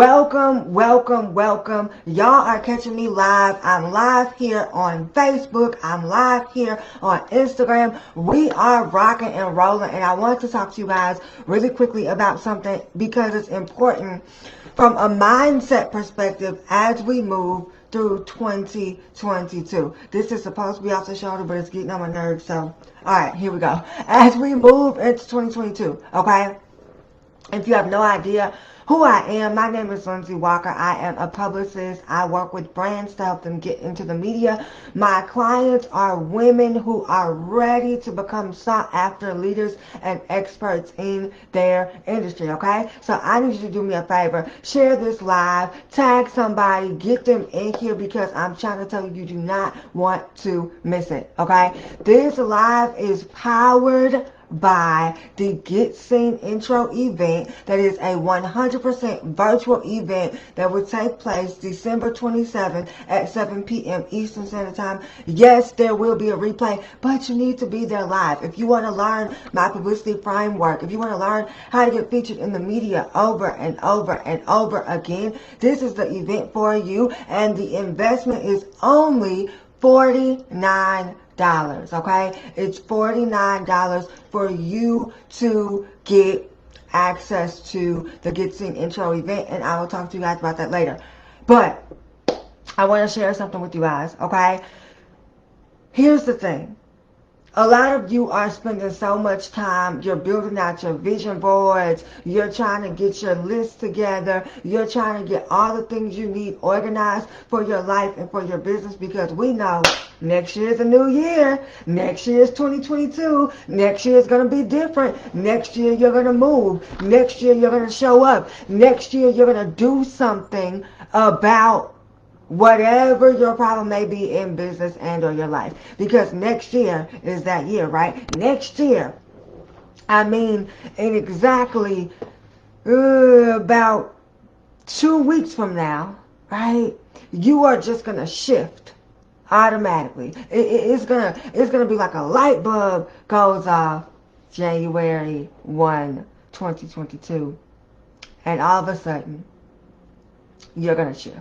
Welcome, welcome, welcome. Y'all are catching me live. I'm live here on Facebook. I'm live here on Instagram. We are rocking and rolling, and I want to talk to you guys really quickly about something because it's important from a mindset perspective as we move through 2022. This is supposed to be off the shoulder, but it's getting on my nerves, so alright, here we go. As we move into 2022, okay? If you have no idea who I am, my name is Lindsay Walker. I am a publicist. I work with brands to help them get into the media. My clients are women who are ready to become sought after leaders and experts in their industry, okay? So I need you to do me a favor. Share this live. Tag somebody. Get them in here because I'm trying to tell you, you do not want to miss it, okay? This live is powered by the Get Seen Intro event that is a 100% virtual event that will take place December 27th at 7 p.m. Eastern Standard Time. Yes, there will be a replay, but you need to be there live. If you want to learn my publicity framework, if you want to learn how to get featured in the media over and over and over again, this is the event for you, and the investment is only $49. Okay, it's $49 for you to get access to the Get Seen Intro event, and I will talk to you guys about that later. But I want to share something with you guys, okay? Here's the thing. A lot of you are spending so much time, you're building out your vision boards, you're trying to get your list together, you're trying to get all the things you need organized for your life and for your business, because we know next year is a new year, next year is 2022, next year is going to be different, next year you're going to move, next year you're going to show up, next year you're going to do something about whatever your problem may be in business and or your life, because next year is that year, right? Next year, I mean, in exactly about 2 weeks from now, right, you are just gonna shift automatically. It's gonna be like a light bulb goes off January 1, 2022, and all of a sudden you're gonna shift.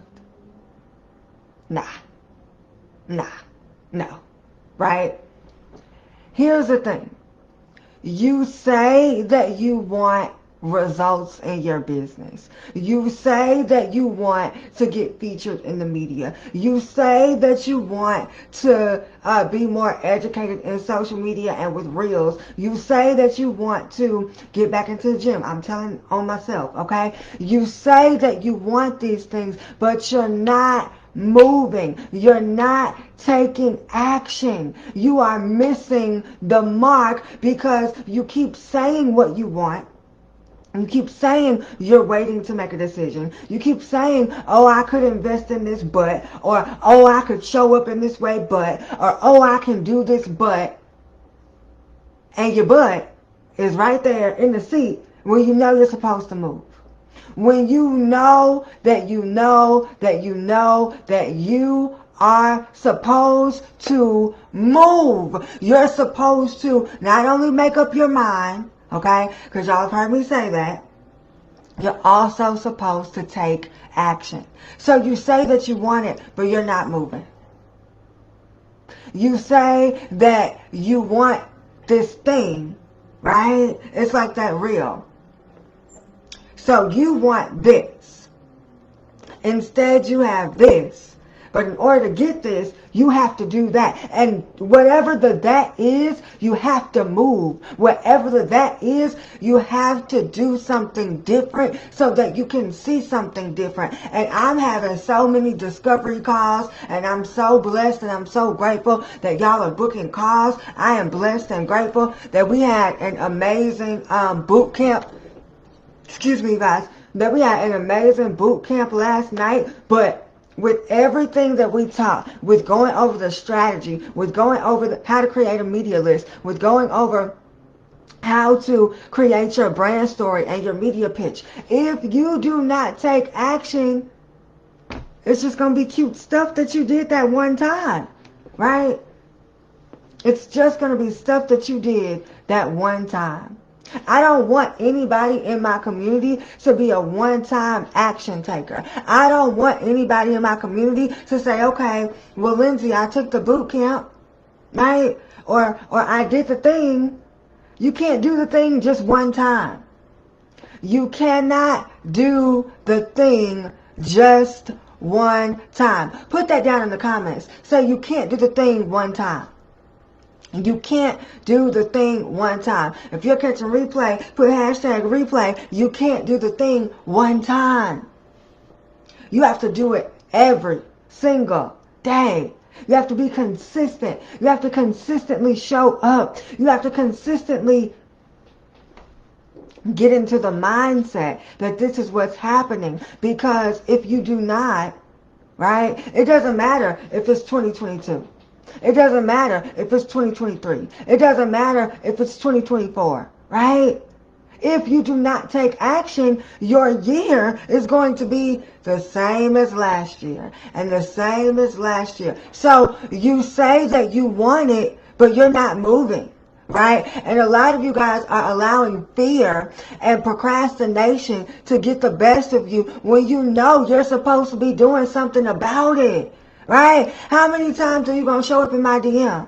No, right? Here's the thing. You say that you want results in your business. You say that you want to get featured in the media. You say that you want to be more educated in social media and with reels. You say that you want to get back into the gym. I'm telling on myself, okay? You say that you want these things, but you're not moving. You're not taking action. You are missing the mark because you keep saying what you want. You keep saying you're waiting to make a decision. You keep saying, oh, I could invest in this, but, or, oh, I could show up in this way, but, or, oh, I can do this, but. And your butt is right there in the seat when you know you're supposed to move. When you know that you know that you know that you are supposed to move. You're supposed to not only make up your mind, okay, because y'all have heard me say that, you're also supposed to take action. So you say that you want it, but you're not moving. You say that you want this thing, right? It's like that reel. So you want this. Instead, you have this. But in order to get this, you have to do that. And whatever the that is, you have to move. Whatever the that is, you have to do something different so that you can see something different. And I'm having so many discovery calls, and I'm so blessed and I'm so grateful that y'all are booking calls. I am blessed and grateful that we had an amazing boot camp. Excuse me, guys, that we had an amazing boot camp last night, but with everything that we taught, with going over the strategy, with going over how to create a media list, with going over how to create your brand story and your media pitch, if you do not take action, it's just going to be cute stuff that you did that one time, right? It's just going to be stuff that you did that one time. I don't want anybody in my community to be a one-time action taker. I don't want anybody in my community to say, okay, well, Lindsay, I took the boot camp, right? Or I did the thing. You can't do the thing just one time. You cannot do the thing just one time. Put that down in the comments. Say you can't do the thing one time. You can't do the thing one time. If you're catching replay, put hashtag replay. You can't do the thing one time. You have to do it every single day. You have to be consistent. You have to consistently show up. You have to consistently get into the mindset that this is what's happening. Because if you do not, right, it doesn't matter if it's 2022. It doesn't matter if it's 2023. It doesn't matter if it's 2024, right? If you do not take action, your year is going to be the same as last year and the same as last year. So you say that you want it, but you're not moving, right? And a lot of you guys are allowing fear and procrastination to get the best of you when you know you're supposed to be doing something about it. Right? How many times are you going to show up in my DM?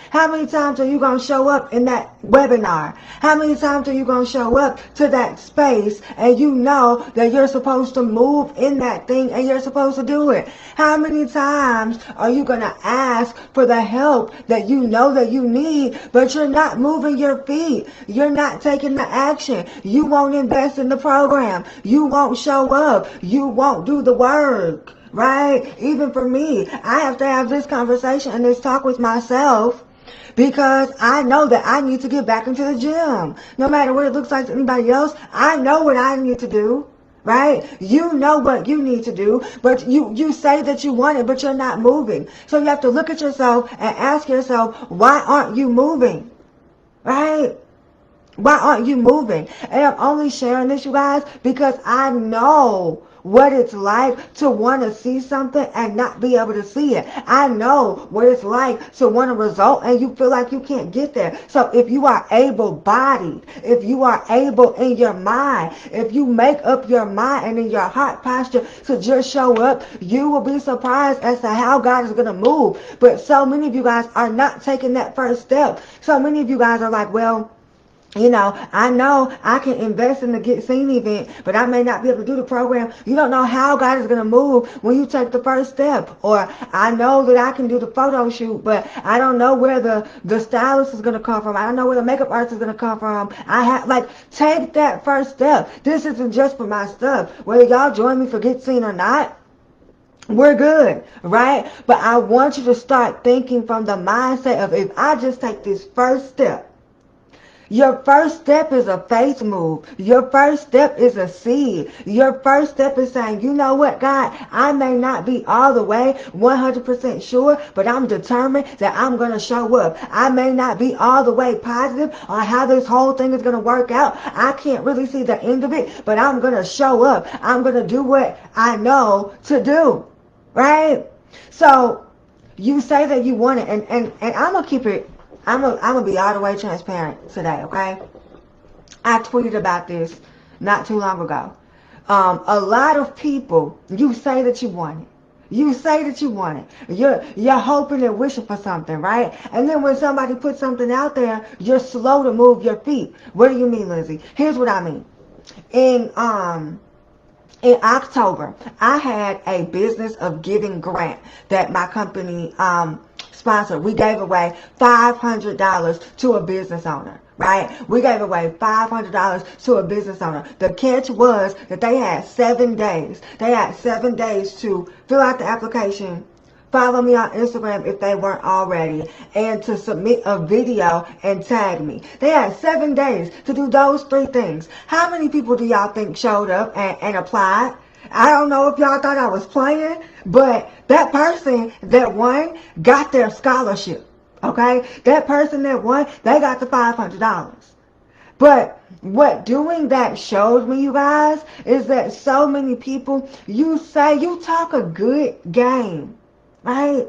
How many times are you going to show up in that webinar? How many times are you going to show up to that space and you know that you're supposed to move in that thing and you're supposed to do it? How many times are you going to ask for the help that you know that you need, but you're not moving your feet? You're not taking the action. You won't invest in the program. You won't show up. You won't do the work. Right? Even for me, I have to have this conversation and this talk with myself because I know that I need to get back into the gym. No matter what it looks like to anybody else, I know what I need to do. Right? You know what you need to do, but you say that you want it, but you're not moving. So you have to look at yourself and ask yourself, why aren't you moving? Right? Why aren't you moving? And I'm only sharing this, you guys, because I know what it's like to want to see something and not be able to see it. I know what it's like to want a result and you feel like you can't get there. So if you are able-bodied, if you are able in your mind, if you make up your mind and in your heart posture to just show up, you will be surprised as to how God is going to move. But so many of you guys are not taking that first step. So many of you guys are like, well, you know I can invest in the Get Seen event, but I may not be able to do the program. You don't know how God is going to move when you take the first step. Or I know that I can do the photo shoot, but I don't know where the stylist is going to come from. I don't know where the makeup artist is going to come from. Take that first step. This isn't just for my stuff. Whether y'all join me for Get Seen or not, we're good, right? But I want you to start thinking from the mindset of, if I just take this first step. Your first step is a faith move. Your first step is a seed. Your first step is saying, you know what, God, I may not be all the way 100% sure, but I'm determined that I'm going to show up. I may not be all the way positive on how this whole thing is going to work out. I can't really see the end of it, but I'm going to show up. I'm going to do what I know to do, right? So you say that you want it, and I'm going to keep it. I'm gonna be all the way transparent today, okay? I tweeted about this not too long ago. A lot of people, you say that you want it. You say that you want it. You're hoping and wishing for something, right? And then when somebody puts something out there, you're slow to move your feet. What do you mean, Lindsay? Here's what I mean. In October, I had a business of giving grant that my company sponsored. We gave away $500 to a business owner, right? We gave away $500 to a business owner. The catch was that they had 7 days. They had 7 days to fill out the application, follow me on Instagram if they weren't already, and to submit a video and tag me. They had 7 days to do those 3 things. How many people do y'all think showed up and applied? I don't know if y'all thought I was playing, but that person that won got their scholarship, okay? That person that won, they got the $500. But what doing that showed me, you guys, is that so many people, you talk a good game, right?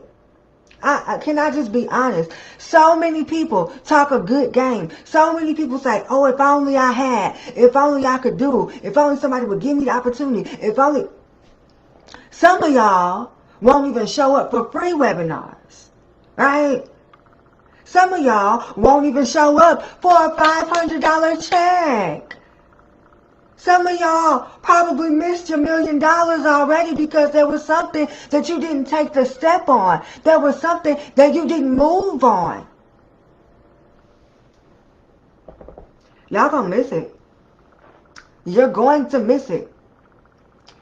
Can I just be honest? So many people talk a good game. So many people say, oh, if only I had, if only I could do, if only somebody would give me the opportunity, if only. Some of y'all won't even show up for free webinars, right? Some of y'all won't even show up for a $500 check. Some of y'all probably missed your $1 million already because there was something that you didn't take the step on. There was something that you didn't move on. Y'all gonna miss it. You're going to miss it.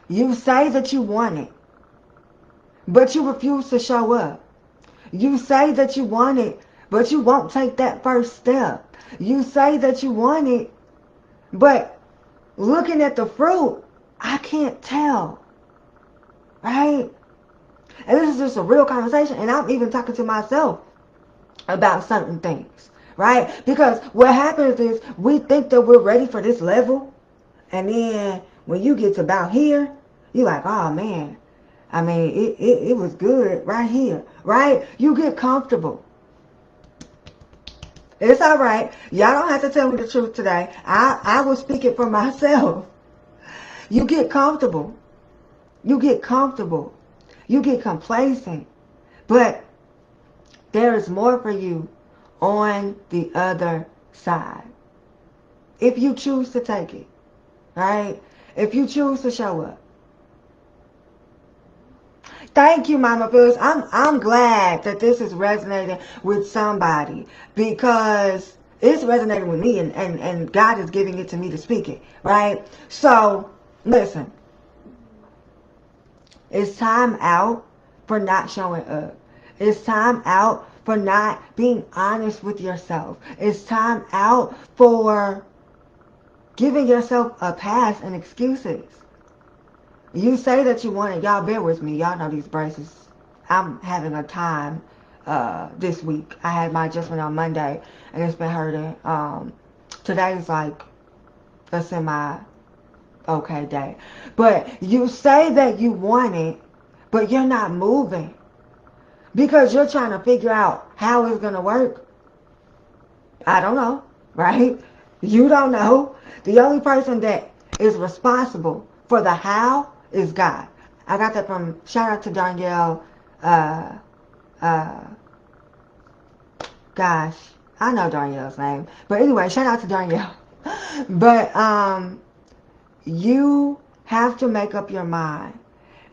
You say that you want it, but you refuse to show up. You say that you want it, but you won't take that first step. You say that you want it, but looking at the fruit, I can't tell. Right? And this is just a real conversation, and I'm even talking to myself about certain things. Right? Because what happens is we think that we're ready for this level, and then when you get to about here, you're like, oh man, I mean, it was good right here. Right? You get comfortable. It's all right. Y'all don't have to tell me the truth today. I will speak it for myself. You get comfortable. You get comfortable. You get complacent. But there is more for you on the other side. If you choose to take it. Right? If you choose to show up. Thank you, Mama Phyllis. I'm glad that this is resonating with somebody because it's resonating with me and God is giving it to me to speak it, right? So, listen. It's time out for not showing up. It's time out for not being honest with yourself. It's time out for giving yourself a pass and excuses. You say that you want it. Y'all bear with me. Y'all know these braces. I'm having a time this week. I had my adjustment on Monday, and it's been hurting. Today's like a semi-okay day. But you say that you want it, but you're not moving. Because you're trying to figure out how it's going to work. I don't know, right? You don't know. The only person that is responsible for the how is God. I got that from, shout out to Danielle, gosh, I know Danielle's name. But anyway, shout out to Danielle. But you have to make up your mind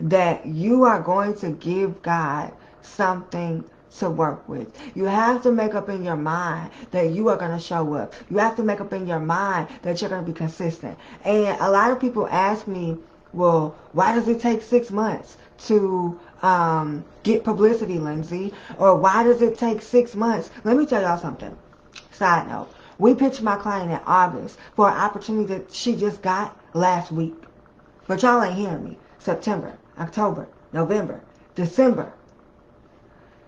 that you are going to give God something to work with. You have to make up in your mind that you are going to show up. You have to make up in your mind that you're going to be consistent. And a lot of people ask me, well, why does it take 6 months to get publicity, Lindsay? Or why does it take 6 months? Let me tell y'all something. Side note. We pitched my client in August for an opportunity that she just got last week. But y'all ain't hearing me. September, October, November, December.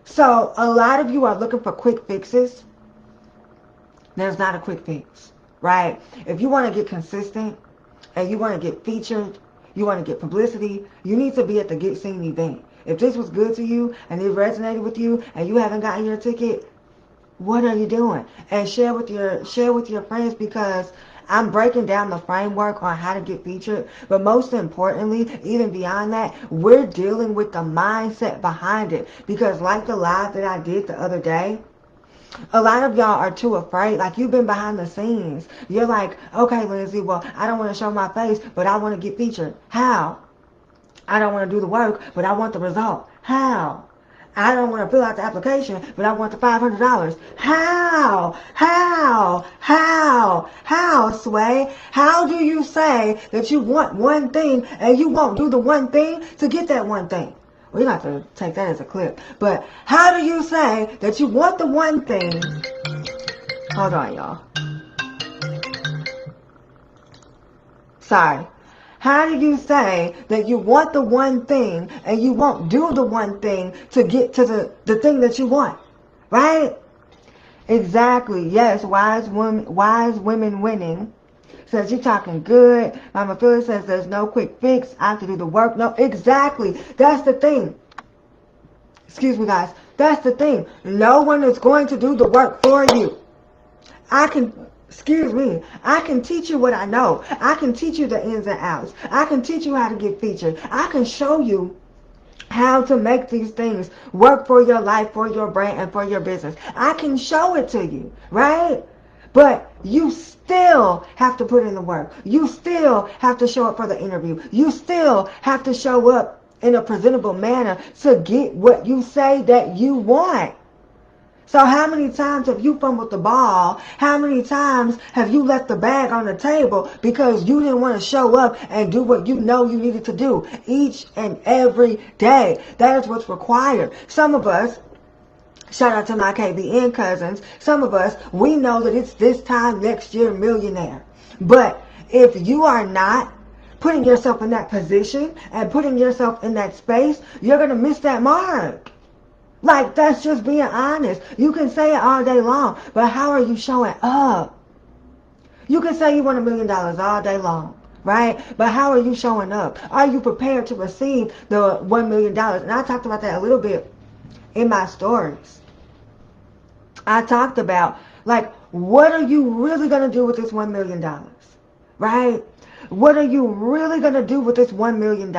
So a lot of you are looking for quick fixes. There's not a quick fix, right? If you want to get consistent and you want to get featured, you want to get publicity, you need to be at the Get Seen event. If this was good to you and it resonated with you and you haven't gotten your ticket, what are you doing? And share with your friends, because I'm breaking down the framework on how to get featured. But most importantly, even beyond that, we're dealing with the mindset behind it. Because like the live that I did the other day, a lot of y'all are too afraid. Like, you've been behind the scenes. You're like, okay, Lindsay, well, I don't want to show my face, but I want to get featured. How? I don't want to do the work, but I want the result. How? I don't want to fill out the application, but I want the $500. How, Sway? How do you say that you want one thing and you won't do the one thing to get that one thing? We're going to have to take that as a clip. But how do you say that you want the one thing? Hold on, y'all. Sorry. How do you say that you want the one thing and you won't do the one thing to get to the thing that you want? Right? Exactly. Yes, wise women winning. Says you're talking good. Mama Phyllis says there's no quick fix. I have to do the work. No, exactly. That's the thing. Excuse me, guys. That's the thing. No one is going to do the work for you. I can teach you what I know. I can teach you the ins and outs. I can teach you how to get featured. I can show you how to make these things work for your life, for your brand, and for your business. I can show it to you, right? But you still have to put in the work. You still have to show up for the interview. You still have to show up in a presentable manner to get what you say that you want. So how many times have you fumbled the ball? How many times have you left the bag on the table because you didn't want to show up and do what you know you needed to do each and every day? That is what's required. Some of us, shout out to my KBN cousins, some of us, we know that it's this time next year millionaire. But if you are not putting yourself in that position and putting yourself in that space, you're going to miss that mark. Like, that's just being honest. You can say it all day long, but how are you showing up? You can say you want $1 million all day long, right? But how are you showing up? Are you prepared to receive the $1 million? And I talked about that a little bit in my stories. I talked about, like, what are you really going to do with this $1 million, right? What are you really going to do with this $1 million?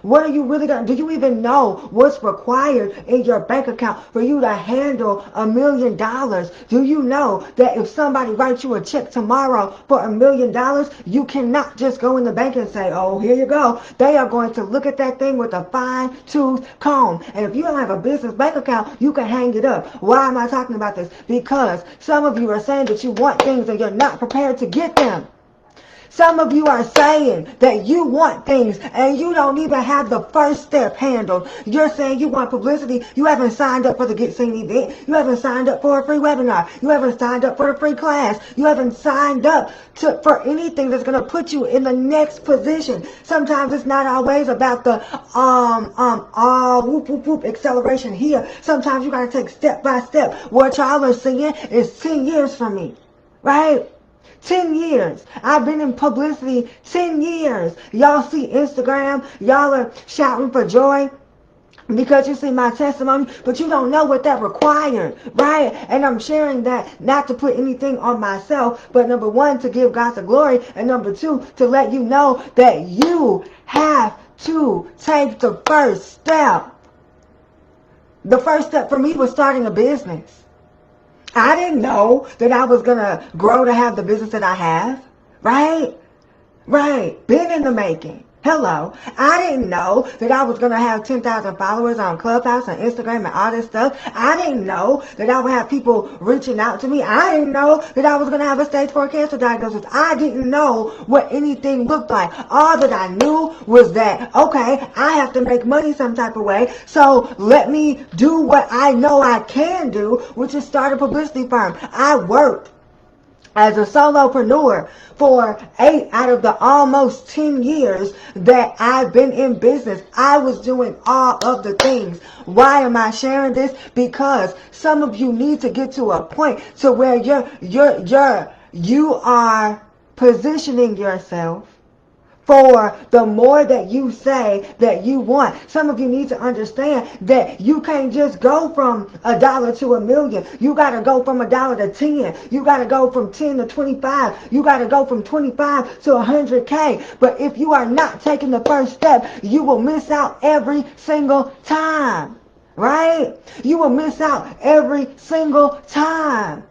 What are you really going to do? You even know what's required in your bank account for you to handle $1 million? Do you know that if somebody writes you a check tomorrow for $1 million, you cannot just go in the bank and say, oh, here you go. They are going to look at that thing with a fine-tooth comb. And if you don't have a business bank account, you can hang it up. Why am I talking about this? Because some of you are saying that you want things and you're not prepared to get them. Some of you are saying that you want things and you don't even have the first step handled. You're saying you want publicity. You haven't signed up for the Get Seen event. You haven't signed up for a free webinar. You haven't signed up for a free class. You haven't signed up for anything that's going to put you in the next position. Sometimes it's not always about the whoop whoop whoop acceleration here. Sometimes you got to take step by step. What y'all are seeing is 10 years from me, right? 10 years. I've been in publicity 10 years. Y'all see Instagram. Y'all are shouting for joy because you see my testimony, but you don't know what that required, right? And I'm sharing that not to put anything on myself, but number one, to give God the glory, and number two, to let you know that you have to take the first step. The first step for me was starting a business. I didn't know that I was going to grow to have the business that I have, right? Right. Been in the making. Hello. I didn't know that I was going to have 10,000 followers on Clubhouse and Instagram and all this stuff. I didn't know that I would have people reaching out to me. I didn't know that I was going to have a stage 4 cancer diagnosis. I didn't know what anything looked like. All that I knew was that, okay, I have to make money some type of way. So let me do what I know I can do, which is start a publicity firm. I worked as a solopreneur for 8 out of the almost 10 years that I've been in business. I was doing all of the things. Why am I sharing this? Because some of you need to get to a point to where you are positioning yourself for the more that you say that you want. Some of you need to understand that you can't just go from $1 to $1 million. You got to go from $1 to 10. You got to go from 10 to 25. You got to go from 25 to 100K. But if you are not taking the first step, you will miss out every single time. Right? You will miss out every single time.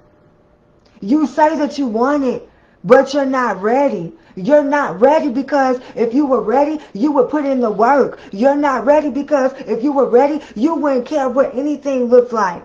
You say that you want it, but you're not ready. You're not ready because if you were ready, you would put in the work. You're not ready because if you were ready, you wouldn't care what anything looked like.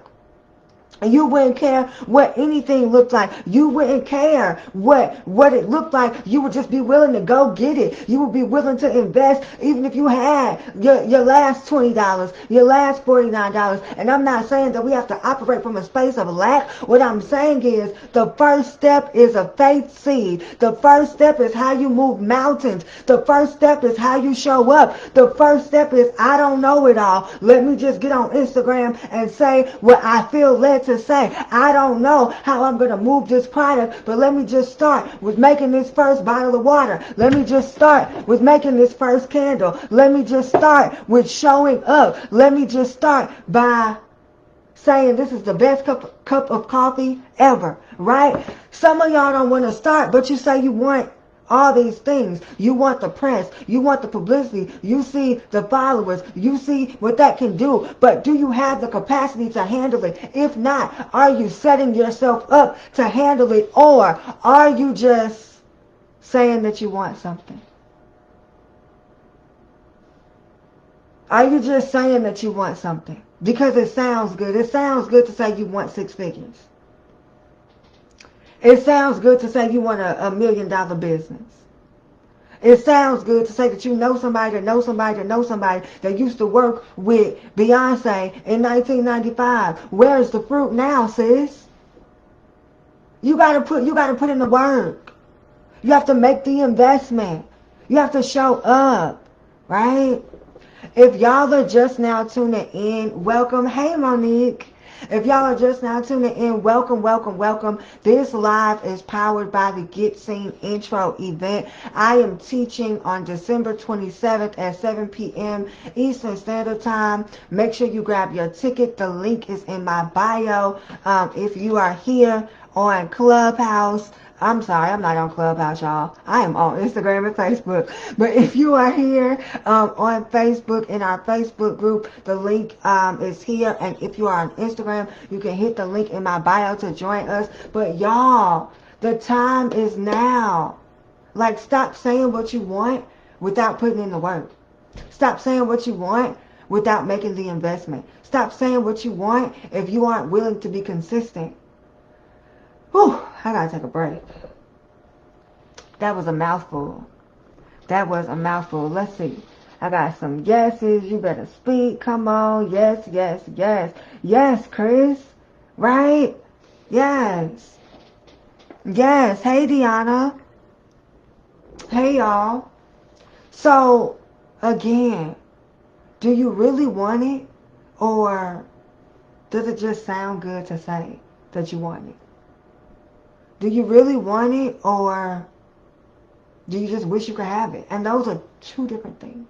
You wouldn't care what anything looked like. You wouldn't care what it looked like. You would just be willing to go get it. You would be willing to invest even if you had your last $20, your last $49. And I'm not saying that we have to operate from a space of lack. What I'm saying is the first step is a faith seed. The first step is how you move mountains. The first step is how you show up. The first step is I don't know it all. Let me just get on Instagram and say what I feel led to say. I don't know how I'm going to move this product, but let me just start with making this first bottle of water. Let me just start with making this first candle. Let me just start with showing up. Let me just start by saying this is the best cup of coffee ever, right? Some of y'all don't want to start, but you say you want all these things. You want the press. You want the publicity. You see the followers. You see what that can do. But do you have the capacity to handle it? If not, are you setting yourself up to handle it? Or are you just saying that you want something? Are you just saying that you want something? Because it sounds good. It sounds good to say you want 6 figures. It sounds good to say you want a $1 million business. It sounds good to say that you know somebody that knows somebody that knows somebody that used to work with Beyonce in 1995. Where's the fruit now, sis? You gotta put in the work. You have to make the investment. You have to show up, right? If y'all are just now tuning in, welcome. Hey, Monique. If y'all are just now tuning in, welcome, welcome, welcome. This live is powered by the Get Seen Intro event. I am teaching on December 27th at 7 p.m. Eastern Standard Time. Make sure you grab your ticket. The link is in my bio. If you are here on Clubhouse, I'm sorry, I'm not on Clubhouse, y'all. I am on Instagram and Facebook. But if you are here on Facebook, in our Facebook group, the link is here. And if you are on Instagram, you can hit the link in my bio to join us. But y'all, the time is now. Like, stop saying what you want without putting in the work. Stop saying what you want without making the investment. Stop saying what you want if you aren't willing to be consistent. Whew, I gotta take a break. That was a mouthful. That was a mouthful. Let's see. I got some yeses. You better speak. Come on. Yes, yes, yes. Yes, Chris. Right? Yes. Yes. Hey, Deanna. Hey, y'all. So, again, do you really want it? Or does it just sound good to say that you want it? Do you really want it, or do you just wish you could have it? And those are two different things.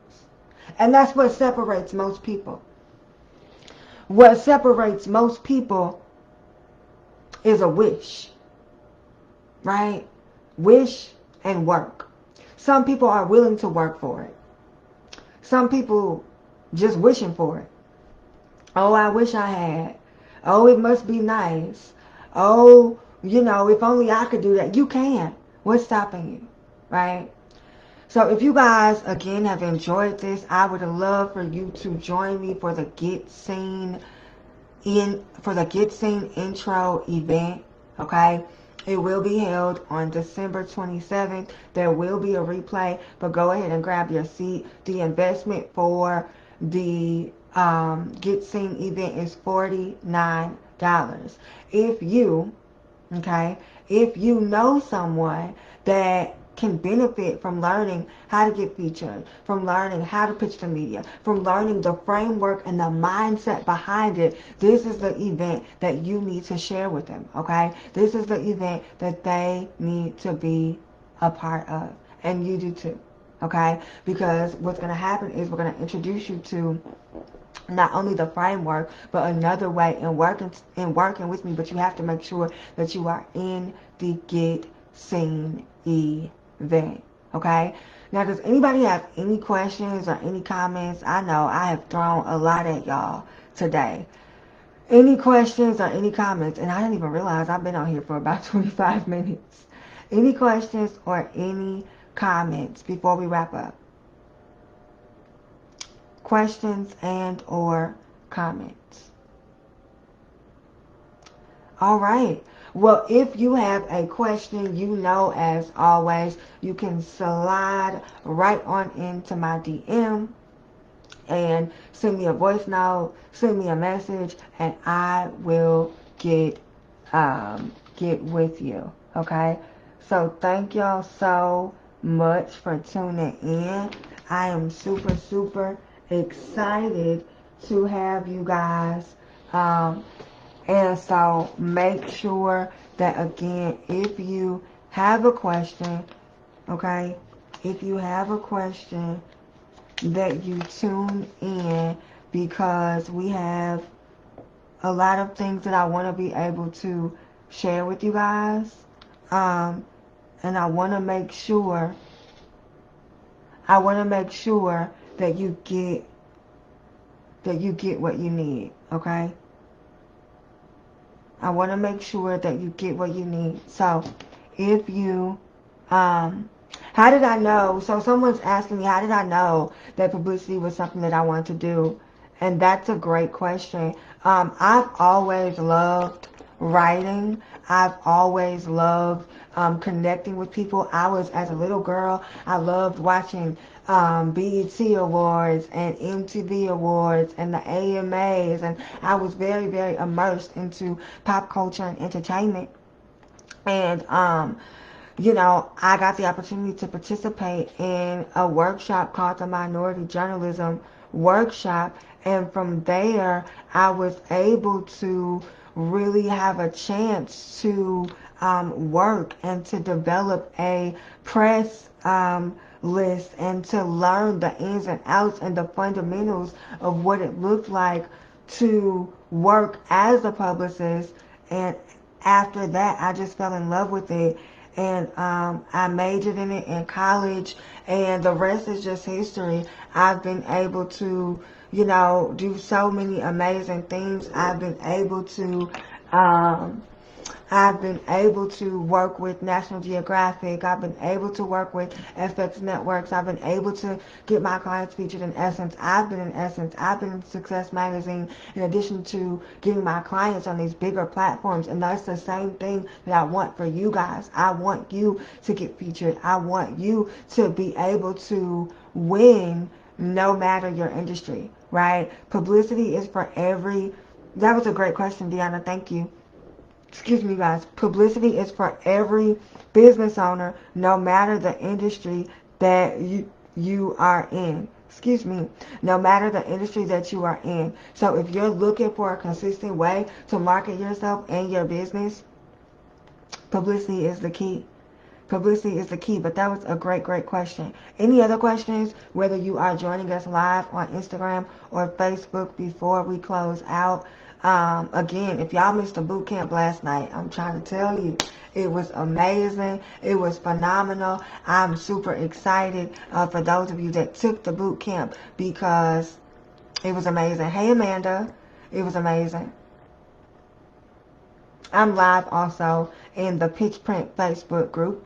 And that's what separates most people. What separates most people is a wish, right? Wish and work. Some people are willing to work for it. Some people just wishing for it. Oh, I wish I had. Oh, it must be nice. Oh, you know, if only I could do that. You can. What's stopping you? Right? So if you guys, again, have enjoyed this, I would love for you to join me for the Get Seen Intro event. Okay? It will be held on December 27th. There will be a replay, but go ahead and grab your seat. The investment for the Get Seen event is $49. If you know someone that can benefit from learning how to get featured, from learning how to pitch the media, from learning the framework and the mindset behind it, this is the event that you need to share with them, okay? This is the event that they need to be a part of, and you do too, okay? Because what's going to happen is we're going to introduce you to not only the framework, but another way in working with me. But you have to make sure that you are in the Get Seen event. Okay? Now, does anybody have any questions or any comments? I know I have thrown a lot at y'all today. Any questions or any comments? And I didn't even realize I've been on here for about 25 minutes. Any questions or any comments before we wrap up? Questions and or comments? All right. Well, if you have a question, you know, as always, you can slide right on into my DM and send me a voice note, send me a message, and I will get with you. Okay? So thank y'all so much for tuning in. I am super, super excited to have you guys, and so make sure that, again, if you have a question, okay, if you have a question, that you tune in, because we have a lot of things that I want to be able to share with you guys. And I want to make sure that you get what you need, okay? I want to make sure that you get what you need. So, if you, how did I know? So someone's asking me, how did I know that publicity was something that I wanted to do? And that's a great question. I've always loved writing. I've always loved connecting with people. As a little girl, I loved watching BET Awards and MTV Awards and the AMAs, and I was very, very immersed into pop culture and entertainment. And I got the opportunity to participate in a workshop called the Minority Journalism Workshop, and from there I was able to really have a chance to work and to develop a press list and to learn the ins and outs and the fundamentals of what it looked like to work as a publicist. And after that, I just fell in love with it, and I majored in it in college, and the rest is just history. I've been able to, do so many amazing things. I've been able to work with National Geographic. I've been able to work with FX Networks. I've been able to get my clients featured in Essence. I've been in Essence. I've been in Success Magazine, in addition to getting my clients on these bigger platforms. And that's the same thing that I want for you guys. I want you to get featured. I want you to be able to win no matter your industry, right? Publicity is for every... That was a great question, Deanna. Thank you. Excuse me, guys. Publicity is for every business owner, no matter the industry that you are in. Excuse me. No matter the industry that you are in. So if you're looking for a consistent way to market yourself and your business, publicity is the key. Publicity is the key. But that was a great, great question. Any other questions, whether you are joining us live on Instagram or Facebook before we close out? Again, if y'all missed the boot camp last night, I'm trying to tell you, it was amazing. It was phenomenal. I'm super excited for those of you that took the boot camp, because it was amazing. Hey, Amanda. It was amazing. I'm live also in the Pitch Print Facebook group,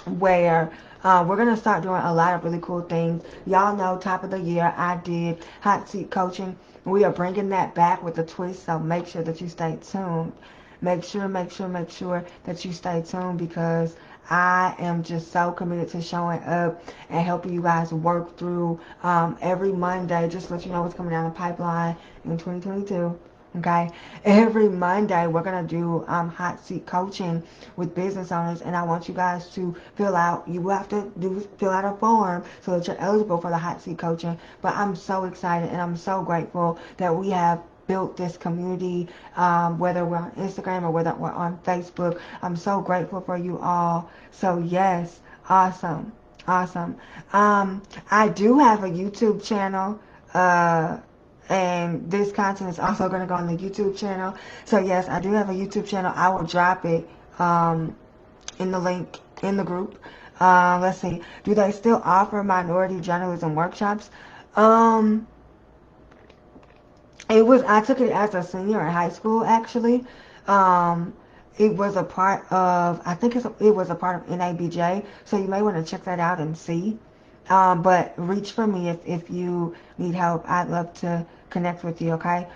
where we're going to start doing a lot of really cool things. Y'all know, top of the year, I did hot seat coaching. We are bringing that back with a twist, so make sure that you stay tuned. Make sure that you stay tuned, because I am just so committed to showing up and helping you guys work through every Monday. Just to let you know what's coming down the pipeline in 2022. Okay, every Monday we're gonna do hot seat coaching with business owners, and I want you guys to fill out. You have to fill out a form so that you're eligible for the hot seat coaching. But I'm so excited and I'm so grateful that we have built this community, whether we're on Instagram or whether we're on Facebook. I'm so grateful for you all. So yes, awesome. I do have a YouTube channel. And this content is also going to go on the YouTube channel. So yes, I do have a YouTube channel. I will drop it in the link in the group. Let's see. Do they still offer minority journalism workshops? I took it as a senior in high school, actually. It was a part of, it was a part of NABJ. So you may want to check that out and see. But reach for me if you need help. I'd love to connect with you, okay?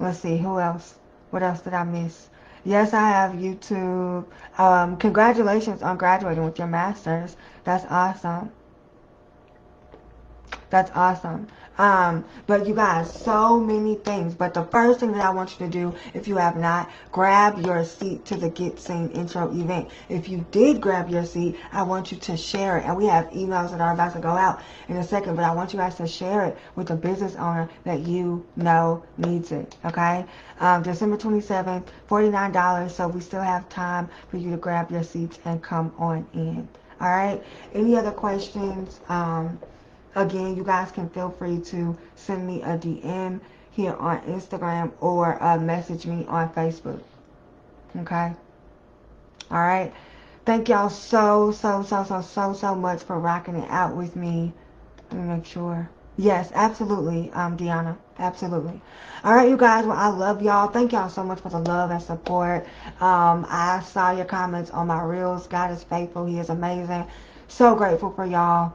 Let's see, who else? What else did I miss? Yes, I have YouTube. Congratulations on graduating with your master's. That's awesome. That's awesome. But you guys, so many things. But the first thing that I want you to do, if you have not, grab your seat to the Get Seen intro event. If you did grab your seat, I want you to share it. And we have emails that are about to go out in a second, but I want you guys to share it with a business owner that you know needs it. Okay? December 27th, $49. So we still have time for you to grab your seats and come on in. All right? Any other questions? Again, you guys can feel free to send me a DM. here on Instagram or message me on Facebook. Okay? Alright? Thank y'all so much for rocking it out with me. Let me make sure. Yes, absolutely, Deanna. Absolutely. All right, you guys. Well, I love y'all. Thank y'all so much for the love and support. I saw your comments on my reels. God is faithful. He is amazing. So grateful for y'all.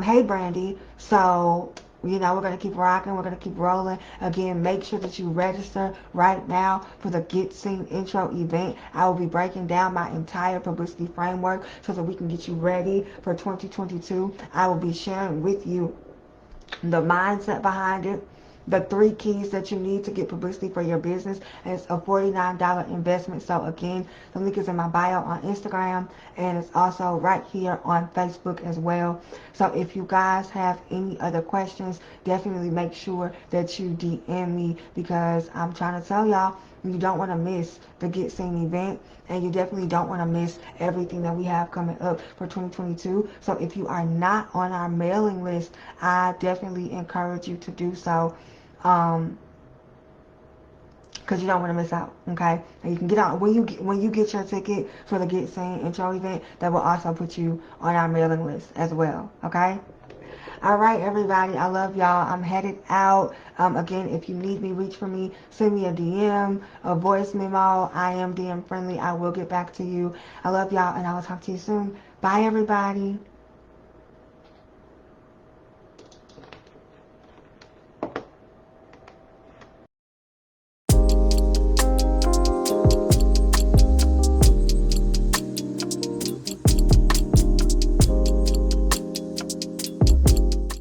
Hey, Brandy. So, you know, we're going to keep rocking. We're going to keep rolling. Again, make sure that you register right now for the Get Seen Intro event. I will be breaking down my entire publicity framework so that we can get you ready for 2022. I will be sharing with you the mindset behind it, the 3 keys that you need to get publicity for your business. And it's a $49 investment. So again, the link is in my bio on Instagram, and it's also right here on Facebook as well. So if you guys have any other questions, definitely make sure that you DM me, because I'm trying to tell y'all, you don't want to miss the Get Seen event, and you definitely don't want to miss everything that we have coming up for 2022. So if you are not on our mailing list, I definitely encourage you to do so, because you don't want to miss out. Okay, and you can get out when you get your ticket for the Get Seen Intro event. That will also put you on our mailing list as well. Okay. All right, everybody. I love y'all. I'm headed out. Again, if you need me, reach for me. Send me a DM, a voice memo. I am DM friendly. I will get back to you. I love y'all, and I will talk to you soon. Bye, everybody.